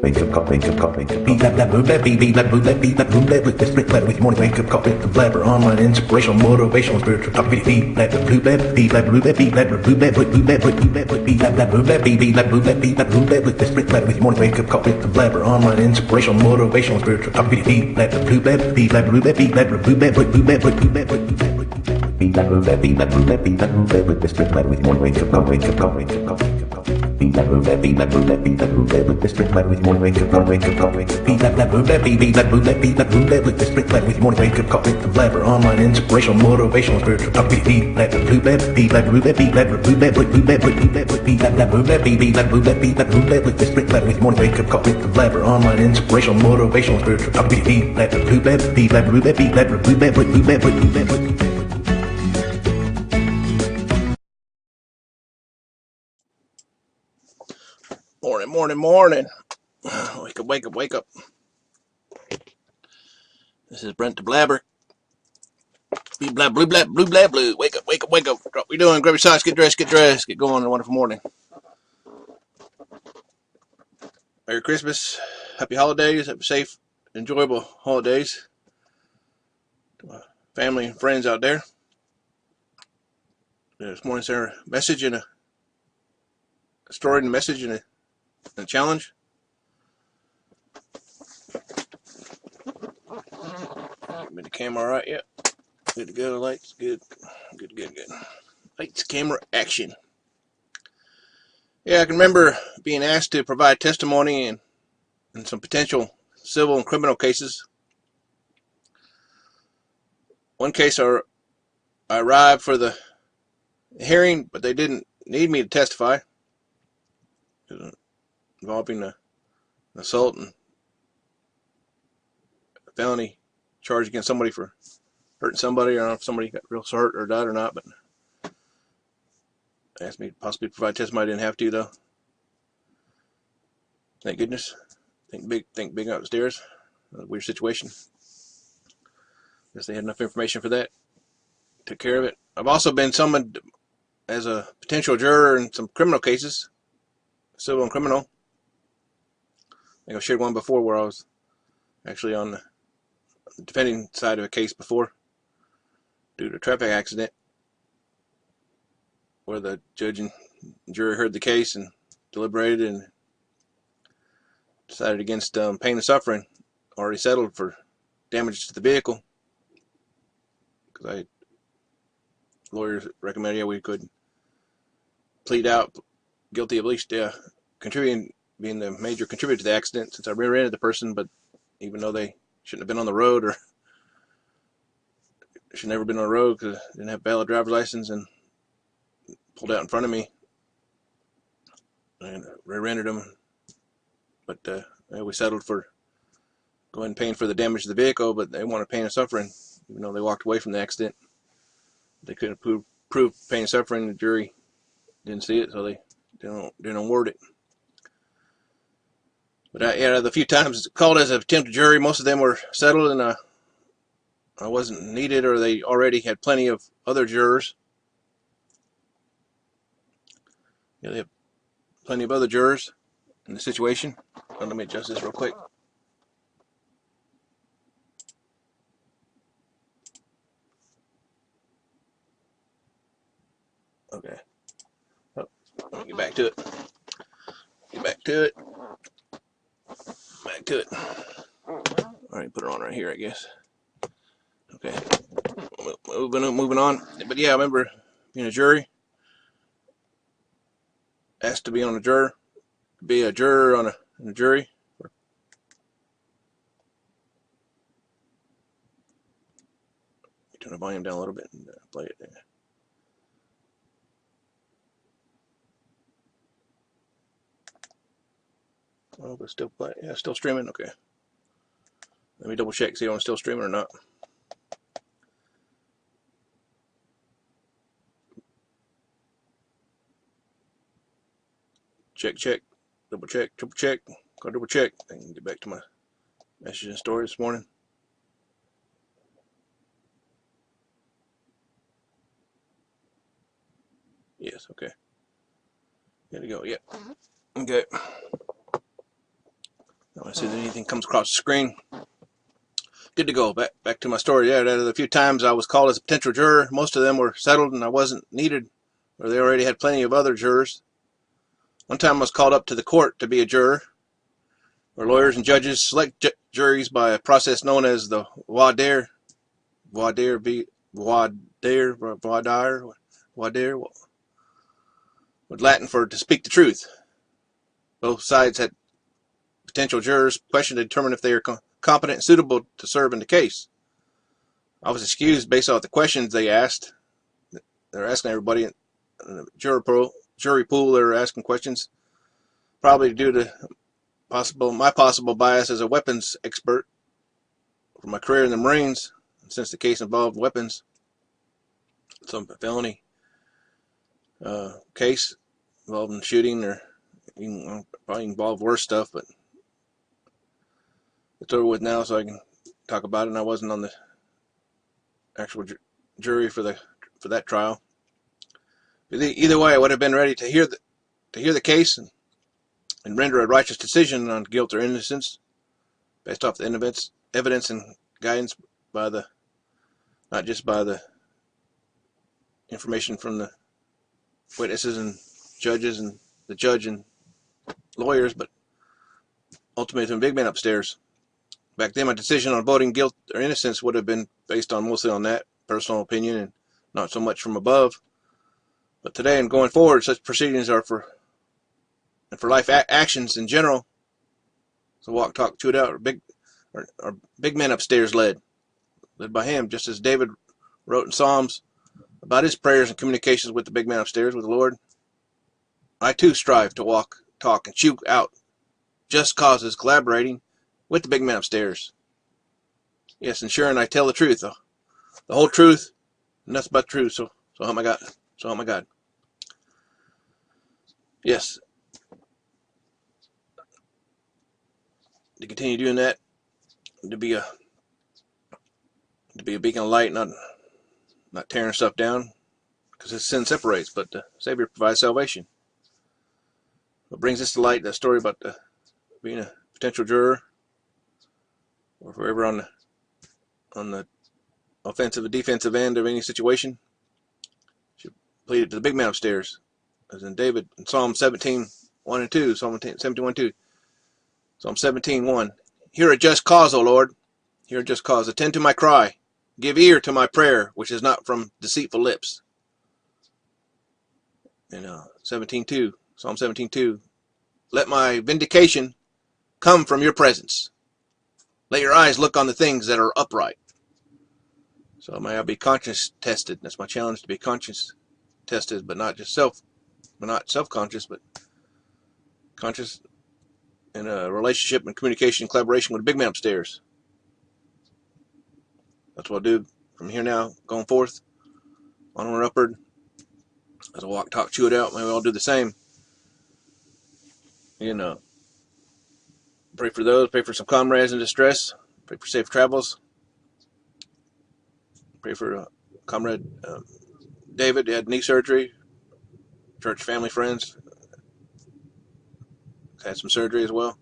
wake up call, wake up call, wake up call. Blabber, blabber, with this Brent Blabber with your morning wake up call with the Blabber. Online inspirational, motivational, spiritual talk. Blabber, blabber, with this Brent Blabber with your morning wake up call with the Blabber. Online inspirational, motivational, spiritual talk. Blabber, with this Brent Blabber with your morning wake up call, wake up call, wake up call. Blabber, with this Brent Blabber with your morning wake up call, wake up call, wake up call. Blabber, with this Brent Blabber with your morning wake up call with the Blabber. Online inspirational, motivational, spiritual talk. Blabber, with this Brent Blabber with your morning wake up call with the Blabber. Online inspirational, motivational, spiritual talk. Morning. Wake up. This is Brent the Blabber. Blue. Wake up. What we doing? Grab your socks, get dressed. Get going on a wonderful morning. Merry Christmas. Happy holidays. Happy safe, enjoyable holidays. To my family and friends out there. This morning's our message and a story and a message and a challenge. Give me the camera all right, yeah. Good to go, lights, good. Lights, camera, action. Yeah, I can remember being asked to provide testimony in some potential civil and criminal cases. One case I arrived for the hearing, but they didn't need me to testify. Involving an assault and a felony charge against somebody for hurting somebody. I don't know if somebody got real hurt or died or not, but they asked me to possibly provide testimony. I didn't have to, though. Thank goodness. Think big upstairs. A weird situation. Guess they had enough information for that. Took care of it. I've also been summoned as a potential juror in some criminal cases, civil and criminal. I think I've shared one before where I was actually on the defending side of a case before due to a traffic accident where the judge and jury heard the case and deliberated and decided against pain and suffering. Already settled for damage to the vehicle because lawyers recommended we could plead out guilty of at least being the major contributor to the accident since I rear-ended the person, but even though they shouldn't have been on the road or should never been on the road because they didn't have a valid driver's license and pulled out in front of me and rear-ended them. But we settled for going and paying for the damage to the vehicle, but they wanted pain and suffering, even though they walked away from the accident. They couldn't prove pain and suffering. The jury didn't see it, so they didn't award it. But out of the few times called as a potential jury, most of them were settled, and I wasn't needed, or they already had plenty of other jurors. Yeah, they have plenty of other jurors in the situation. Let me adjust this real quick. Okay. Oh, let me get back to it. All right, put it on right here, I guess. Okay. Moving on. But yeah, I remember being a jury. Asked to be a juror on a jury. Turn the volume down a little bit and play it there. Oh, but still play. Yeah, still streaming. Okay. Let me double check, see if I'm still streaming or not. Check. Double check. Triple check. Go double check. I can get back to my message and story this morning. Yes, okay. There we go. Yep. Okay. as soon as anything comes across the screen. Good to go. Back to my story. Yeah, the few times I was called as a potential juror, most of them were settled and I wasn't needed, or they already had plenty of other jurors. One time I was called up to the court to be a juror, where lawyers and judges select juries by a process known as the voir dire, what Latin for to speak the truth. Both sides had potential jurors questioned to determine if they are competent and suitable to serve in the case. I was excused based off the questions they asked. They're asking everybody in the jury pool. They're asking questions, probably due to my possible bias as a weapons expert from my career in the Marines. Since the case involved weapons, some felony case involving shooting, or probably involved worse stuff, but it's over with now, so I can talk about it. And I wasn't on the actual jury for that trial. But either way, I would have been ready to hear the case and render a righteous decision on guilt or innocence based off the evidence and guidance not just by the information from the witnesses and judges and the judge and lawyers, but ultimately from the big man upstairs. Back then, my decision on voting guilt or innocence would have been based mostly on that personal opinion and not so much from above. But today and going forward, such proceedings are for life actions in general. So walk, talk, chew it out, or big man upstairs led by him, just as David wrote in Psalms about his prayers and communications with the big man upstairs, with the Lord. I too strive to walk, talk, and chew out just causes, collaborating with the big man upstairs. Yes, ensuring I tell the truth, the whole truth, and nothing but the truth. So help my God. So help my God. Yes. To continue doing that, to be a beacon of light, not tearing stuff down, because sin separates, but the Savior provides salvation. What brings us to light, that story about being a potential juror, or forever on the offensive and defensive end of any situation, should plead it to the big man upstairs, as in David in Psalm 17:1 and 2, Psalm 17:1 and 2, Psalm 17:1. Hear a just cause, O Lord, hear a just cause. Attend to my cry. Give ear to my prayer, which is not from deceitful lips. And 17:2, Psalm 17:2. Let my vindication come from your presence. Let your eyes look on the things that are upright. So may I be conscience tested. That's my challenge, to be conscience tested, but not self-conscious, but conscious in a relationship and communication and collaboration with the big man upstairs. That's what I'll do from here now, going forth, onward and upward. As I walk, talk, chew it out, maybe I'll do the same. Pray for those, pray for some comrades in distress, pray for safe travels. Pray for comrade David, he had knee surgery, church family friends, had some surgery as well.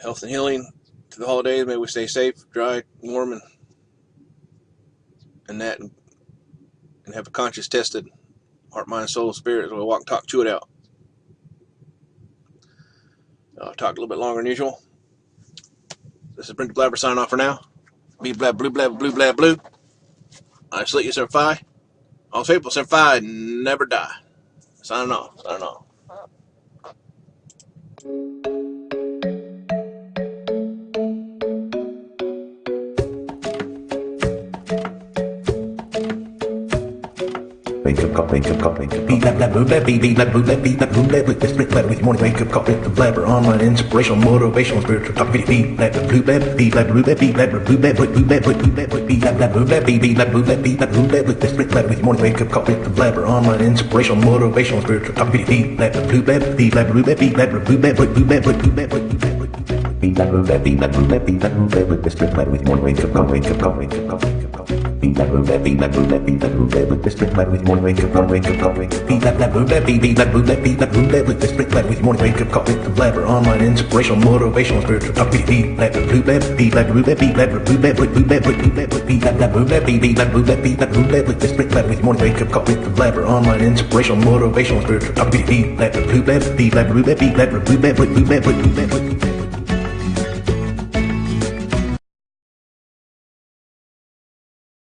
Health and healing to the holidays. May we stay safe, dry, warm, and have a conscience tested heart, mind, soul, spirit as we walk, talk, chew it out. I'll talk a little bit longer than usual. This is Brent Blabber signing off for now. Be blab, blue, blab, blue, blab, blue. I salute you, Sir Fi. All faithful, Sir Fi, never die. Signing off, signing off. Wake up, wake up, wake up. Be blabber, be blabber, be blabber, with this Brent Blabber with morning. Wake up, with the Blabber online, inspirational, motivational, spiritual talk. Be blabber, blue blabber, be blabber, be blabber, blue blabber, blue blabber, blue blabber, be blabber, be blabber, be blabber, with this Brent Blabber with morning. Wake up, with the Blabber online, inspirational, motivational, spiritual talk. Be blabber, blue blabber, be blabber, be blabber, blue blabber, blue blabber, blue blabber, blue blabber. Be blabber, be blabber, be blabber, with this Brent Blabber with morning. Wake up, wake up, wake up, wake up. Be blabber, be blabber, be blabber, with the Sprint Blabber with morning wake up call, wake up call, wake up. Be blabber, be blabber, be blabber, with the Sprint Blabber with morning wake up call, with the Blabber online inspirational, motivational, spiritual talk. Be blabber, be blabber, be blabber, be blabber, be blabber, be blabber, be blabber, be blabber, be blabber, be blabber, with the Sprint Blabber with morning wake up call, with the Blabber online inspirational, motivational, spiritual talk. Be blabber, be blabber, be blabber, be blabber, be blabber, be blabber, be blabber.